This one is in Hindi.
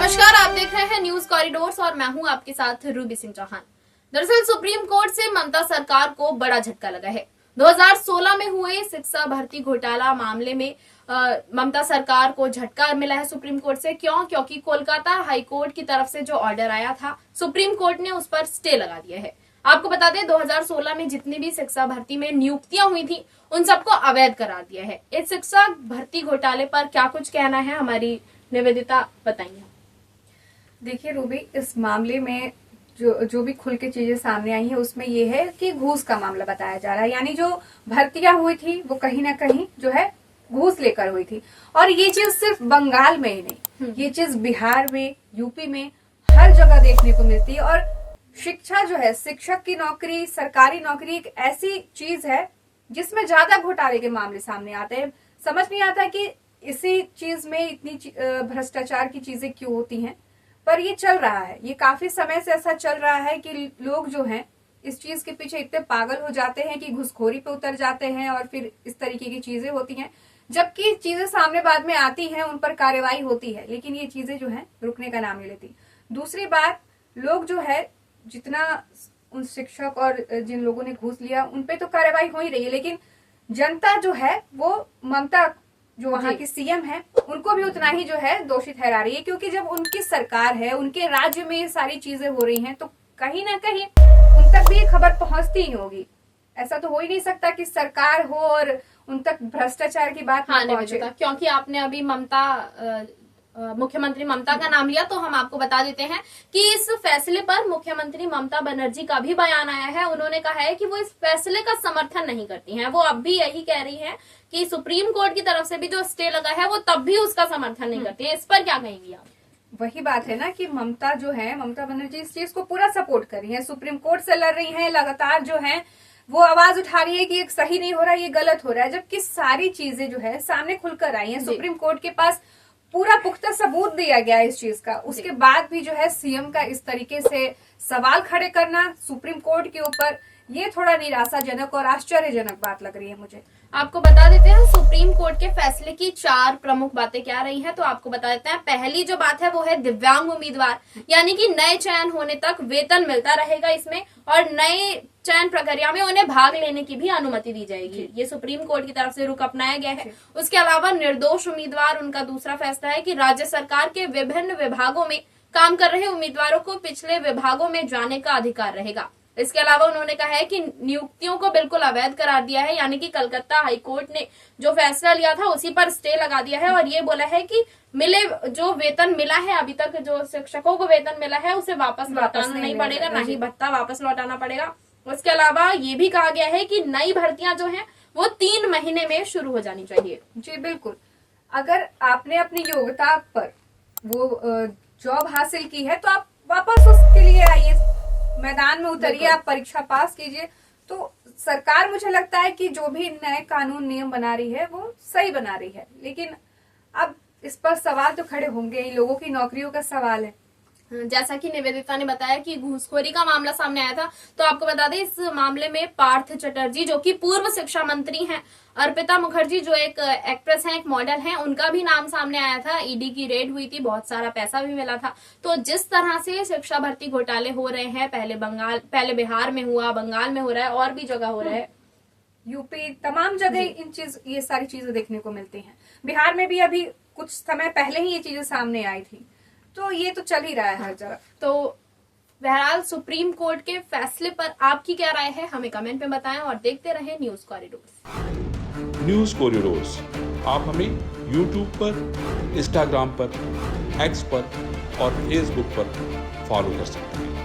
नमस्कार, आप देख रहे हैं न्यूज कॉरिडोर्स और मैं हूं आपके साथ रूबी सिंह चौहान। दरअसल सुप्रीम कोर्ट से ममता सरकार को बड़ा झटका लगा है। 2016 में हुए शिक्षा भर्ती घोटाला मामले में ममता सरकार को झटका मिला है सुप्रीम कोर्ट से। क्योंकि कोलकाता हाई कोर्ट की तरफ से जो ऑर्डर आया था, सुप्रीम कोर्ट ने उस पर स्टे लगा दिया है। आपको बता दें, 2016 में जितनी भी शिक्षा भर्ती में नियुक्तियां हुई थी, उन सबको अवैध करार दिया है। इस शिक्षा भर्ती घोटाले पर क्या कुछ कहना है, हमारी निवेदिता बताइए। देखिए रूबी, इस मामले में जो भी खुल के चीजें सामने आई है उसमें ये है कि घूस का मामला बताया जा रहा है। यानी जो भर्तियां हुई थी वो कहीं ना कहीं जो है घूस लेकर हुई थी। और ये चीज सिर्फ बंगाल में ही नहीं, ये चीज बिहार में, यूपी में, हर जगह देखने को मिलती है। और शिक्षा जो है, शिक्षक की नौकरी, सरकारी नौकरी एक ऐसी चीज है जिसमें ज्यादा घोटाले के मामले सामने आते हैं। समझ नहीं आता कि इसी चीज में इतनी भ्रष्टाचार की चीजें क्यों होती हैं, पर ये चल रहा है। ये काफी समय से ऐसा चल रहा है कि लोग जो हैं इस चीज के पीछे इतने पागल हो जाते हैं कि घुसखोरी पे उतर जाते हैं और फिर इस तरीके की चीजें होती हैं। जबकि चीजें सामने बाद में आती हैं, उन पर कार्रवाई होती है, लेकिन ये चीजें जो है रुकने का नाम नहीं लेती। दूसरी बात, लोग जो है जितना उन शिक्षक और जिन लोगों ने घूस लिया उन पे तो कार्रवाई हो ही रही है, लेकिन जनता जो है वो ममता जो वहाँ की सीएम है उनको भी उतना ही जो है दोषी ठहरा रही है। क्योंकि जब उनकी सरकार है, उनके राज्य में ये सारी चीजें हो रही हैं, तो कहीं ना कहीं उन तक भी ये खबर पहुंचती ही होगी। ऐसा तो हो ही नहीं सकता कि सरकार हो और उन तक भ्रष्टाचार की बात नहीं पहुंचे। क्योंकि आपने अभी मुख्यमंत्री ममता का नाम लिया, तो हम आपको बता देते हैं कि इस फैसले पर मुख्यमंत्री ममता बनर्जी का भी बयान आया है। उन्होंने कहा है कि वो इस फैसले का समर्थन नहीं करती हैं। वो अब भी यही कह रही हैं कि सुप्रीम कोर्ट की तरफ से भी जो स्टे लगा है वो तब भी उसका समर्थन नहीं करती है। इस पर क्या कहेंगी आप? वही बात है ना कि ममता बनर्जी इस चीज को पूरा सपोर्ट कर रही है, सुप्रीम कोर्ट से लड़ रही है, लगातार जो है वो आवाज उठा रही है कि ये सही नहीं हो रहा है, ये गलत हो रहा है। जबकि सारी चीजें जो है सामने खुलकर आई है, सुप्रीम कोर्ट के पास पूरा पुख्ता सबूत दिया गया है इस चीज का। उसके बाद भी जो है सीएम का इस तरीके से सवाल खड़े करना सुप्रीम कोर्ट के ऊपर, ये थोड़ा निराशाजनक और आश्चर्यजनक बात लग रही है मुझे। आपको बता देते हैं सुप्रीम कोर्ट के फैसले की 4 प्रमुख बातें क्या रही हैं, तो आपको बता देते हैं। पहली जो बात है वो है दिव्यांग उम्मीदवार, यानी कि नए चयन होने तक वेतन मिलता रहेगा इसमें, और नए चयन प्रक्रिया में उन्हें भाग लेने की भी अनुमति दी जाएगी। ये सुप्रीम कोर्ट की तरफ से रुख अपनाया गया है। उसके अलावा निर्दोष उम्मीदवार, उनका दूसरा फैसला है कि राज्य सरकार के विभिन्न विभागों में काम कर रहे उम्मीदवारों को पिछले विभागों में जाने का अधिकार रहेगा। इसके अलावा उन्होंने कहा है कि नियुक्तियों को बिल्कुल अवैध करार दिया है, यानी कि कलकत्ता हाईकोर्ट ने जो फैसला लिया था उसी पर स्टे लगा दिया है। और ये बोला है कि जो वेतन मिला है, अभी तक जो शिक्षकों को वेतन मिला है उसे वापस लौटाना नहीं पड़ेगा, ना ही भत्ता वापस लौटाना पड़ेगा। उसके अलावा ये भी कहा गया है कि नई भर्तियां जो हैं वो 3 महीने में शुरू हो जानी चाहिए। जी बिल्कुल, अगर आपने अपनी योग्यता पर वो जॉब हासिल की है तो आप वापस उसके लिए आइए, मैदान में उतरिए, आप परीक्षा पास कीजिए। तो सरकार, मुझे लगता है कि जो भी नए कानून नियम बना रही है वो सही बना रही है, लेकिन अब इस पर सवाल तो खड़े होंगे ही, लोगों की नौकरियों का सवाल है। जैसा कि निवेदिता ने बताया कि घूसखोरी का मामला सामने आया था, तो आपको बता दें इस मामले में पार्थ चटर्जी जो कि पूर्व शिक्षा मंत्री हैं, अर्पिता मुखर्जी जो एक एक्ट्रेस हैं, एक मॉडल हैं, उनका भी नाम सामने आया था। ईडी की रेड हुई थी, बहुत सारा पैसा भी मिला था। तो जिस तरह से शिक्षा भर्ती घोटाले हो रहे हैं, पहले बिहार में हुआ, बंगाल में हो रहा है, और भी जगह हो रहा है, यूपी, तमाम जगह ये सारी चीजें देखने को मिलती हैं। बिहार में भी अभी कुछ समय पहले ही ये चीजें सामने आई थी, तो ये तो चल ही रहा है हर जगह। तो बहरहाल सुप्रीम कोर्ट के फैसले पर आपकी क्या राय है, हमें कमेंट में बताएं और देखते रहें न्यूज कॉरिडोर्स। न्यूज कॉरिडोर्स आप हमें यूट्यूब पर, इंस्टाग्राम पर, एक्स पर और फेसबुक पर फॉलो कर सकते हैं।